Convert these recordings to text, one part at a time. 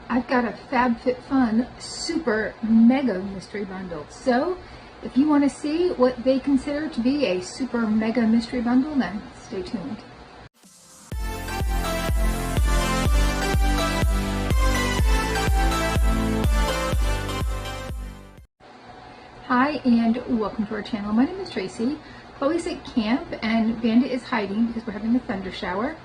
I've got a Fabfitfun super mega mystery bundle. So if you want to see what they consider to be a super mega mystery bundle, then stay tuned. Hi and welcome to our channel. My name is Tracy. Chloe's at camp and Bandit is hiding because we're having a thunder shower.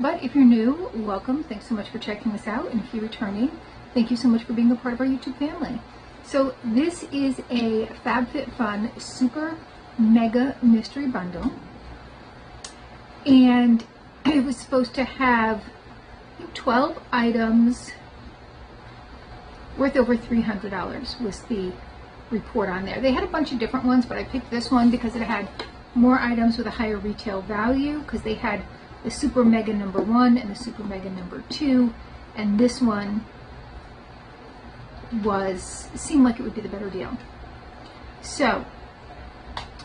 But if you're new, welcome. Thanks so much for checking us out. And if you're returning, thank you so much for being a part of our YouTube family. So this is a Fabfitfun super mega mystery bundle. And it was supposed to have 12 items worth over $300 was the report on there. They had a bunch of different ones, but I picked this one because it had more items with a higher retail value, because they had the super mega number 1 and the super mega number 2, and this one seemed like it would be the better deal. So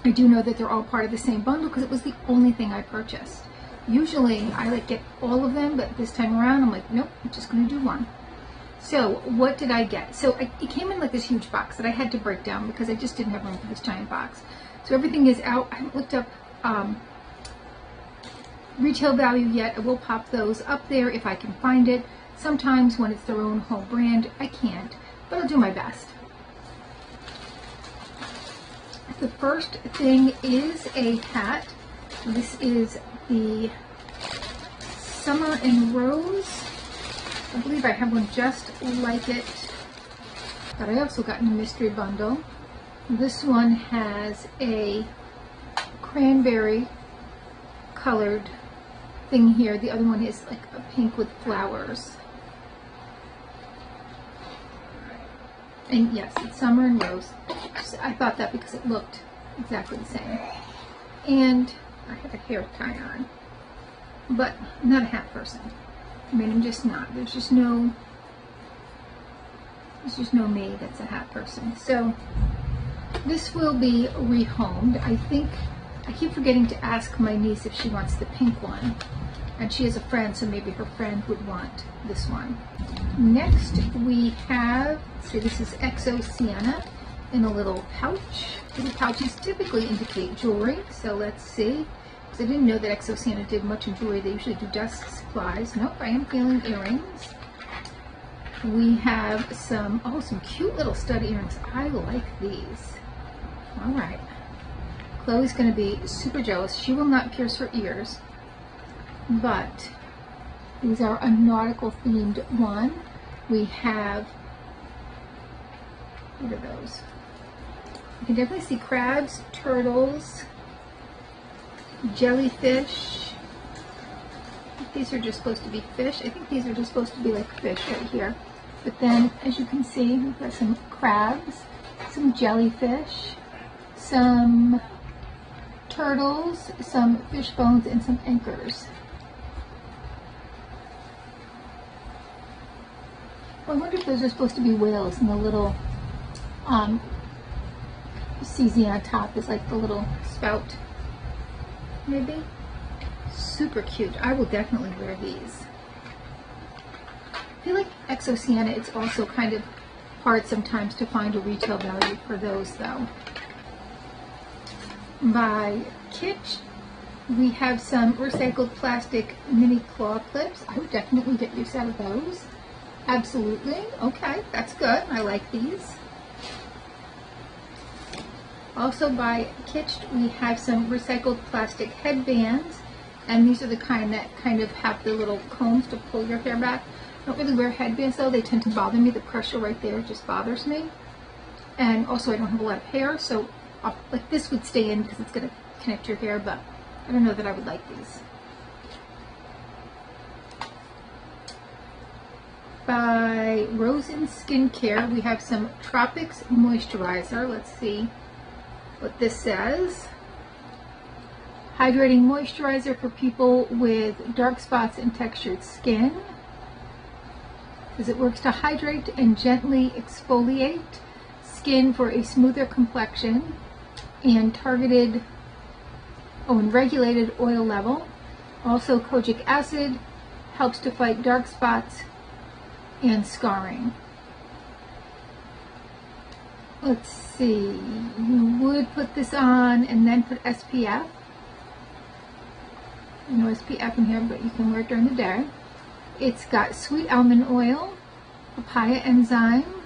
I do know that they're all part of the same bundle because it was the only thing I purchased. Usually I get all of them, but this time around I'm like, nope, I'm just going to do one. So what did I get? So it came in this huge box that I had to break down because I just didn't have room for this giant box. So everything is out. I haven't looked up retail value yet. I will pop those up there if I can find it. Sometimes when it's their own home brand, I can't, but I'll do my best. The first thing is a hat. This is the Summer in Rose. I believe I have one just like it, but I also got in a mystery bundle. This one has a cranberry colored thing here. The other one is like a pink with flowers. And yes, it's Summer and Rose. I thought that because it looked exactly the same. And I have a hair tie on, but I'm not a hat person. I mean, I'm just not. There's just no me that's a hat person. So this will be rehomed. I keep forgetting to ask my niece if she wants the pink one. And she has a friend, so maybe her friend would want this one. Next we have, so this is XO Sienna in a little pouch. Little pouches typically indicate jewelry, so let's see. Because I didn't know that XO Sienna did much in jewelry. They usually do desk supplies. Nope, I am feeling earrings. We have some cute little stud earrings. I like these. All right. Chloe's going to be super jealous. She will not pierce her ears. But these are a nautical themed one. We have, what are those? You can definitely see crabs, turtles, jellyfish. These are just supposed to be fish. I think these are just supposed to be like fish right here. But then, as you can see, we've got some crabs, some jellyfish, some turtles, some fish bones, and some anchors. I wonder if those are supposed to be whales, and the little CZ on top is like the little spout. Maybe. Super cute. I will definitely wear these. I feel like XO Sienna, it's also kind of hard sometimes to find a retail value for those though. By Kitsch, we have some recycled plastic mini claw clips. I would definitely get use out of those. Absolutely. Okay, that's good. I like these. Also by Kitsch, we have some recycled plastic headbands, and these are the kind that kind of have the little combs to pull your hair back. I don't really wear headbands though. They tend to bother me. The pressure right there just bothers me. And also I don't have a lot of hair, so like this would stay in because it's going to connect your hair, but I don't know that I would like these. By Rosen Skincare, we have some Tropics Moisturizer. Let's see what this says. Hydrating moisturizer for people with dark spots and textured skin. Says it works to hydrate and gently exfoliate skin for a smoother complexion and targeted and regulated oil level. Also, kojic acid helps to fight dark spots and scarring. Let's see, you would put this on and then put SPF. No SPF in here, but you can wear it during the day. It's got sweet almond oil, papaya enzyme,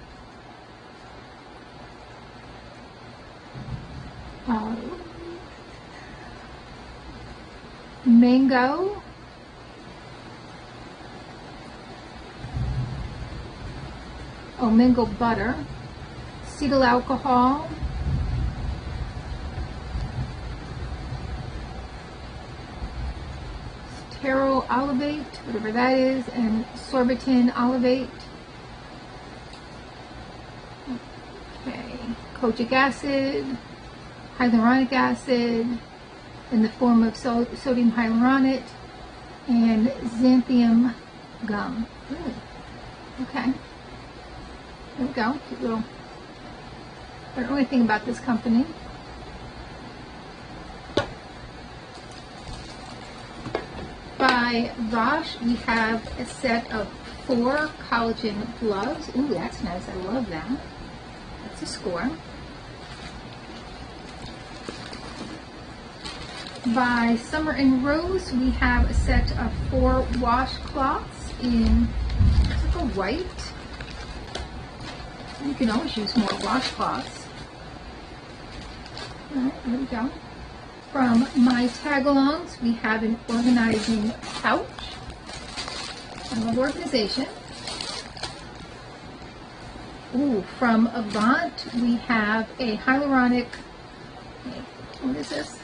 mango, mango butter, cetyl alcohol, terol olivate, whatever that is, and sorbitan olivate. Okay, kojic acid, hyaluronic acid in the form of sodium hyaluronate, and xanthium gum. Ooh. Okay, there we go. Cute little. I don't know anything about this company. By Vosh, we have a set of 4 collagen gloves. Ooh, that's nice. I love that. That's a score. By Summer and Rose, we have a set of 4 washcloths in like a white. You can always use more washcloths. Alright, there we go. From My Tagalongs, we have an organizing pouch. I love organization. Ooh, from Avant, we have a hyaluronic, what is this?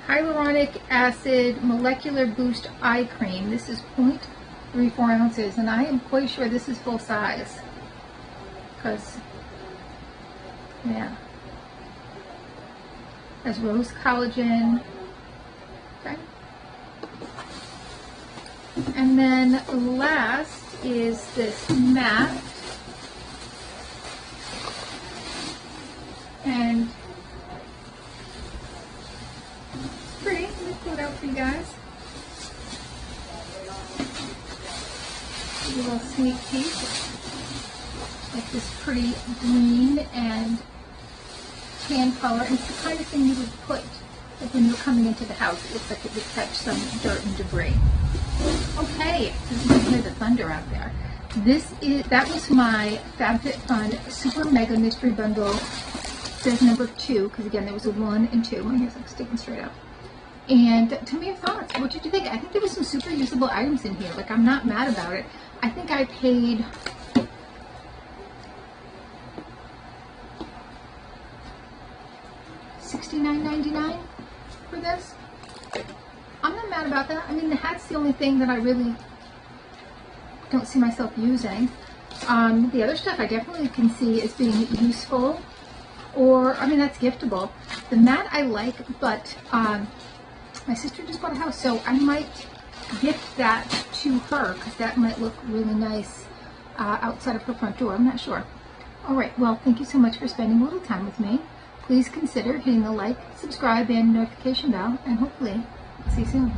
Hyaluronic acid molecular boost eye cream. This is 0.34 ounces, and I am quite sure this is full size. Because, yeah. Has rose collagen. Okay. And then last is this matte. And it's pretty. Let me pull it out for you guys. A little sneak peek. Like this pretty green and tan color. And it's the kind of thing you would put like when you're coming into the house. It looks like it would catch some dirt and debris. Okay, so you can hear the thunder out there. That was my Fabfitfun Super Mega Mystery Bundle. It says number 2, because again there was a 1 and 2. My hair's like sticking straight up. And tell me your thoughts. What did you think? I think there was some super usable items in here. Like, I'm not mad about it. I think I paid $69.99 for this. I'm not mad about that. I mean, the hat's the only thing that I really don't see myself using. The other stuff I definitely can see as being useful, or, I mean, that's giftable. The mat I like, but my sister just bought a house, so I might gift that to her, because that might look really nice outside of her front door. I'm not sure. All right, well, thank you so much for spending a little time with me. Please consider hitting the like, subscribe, and notification bell, and hopefully see you soon.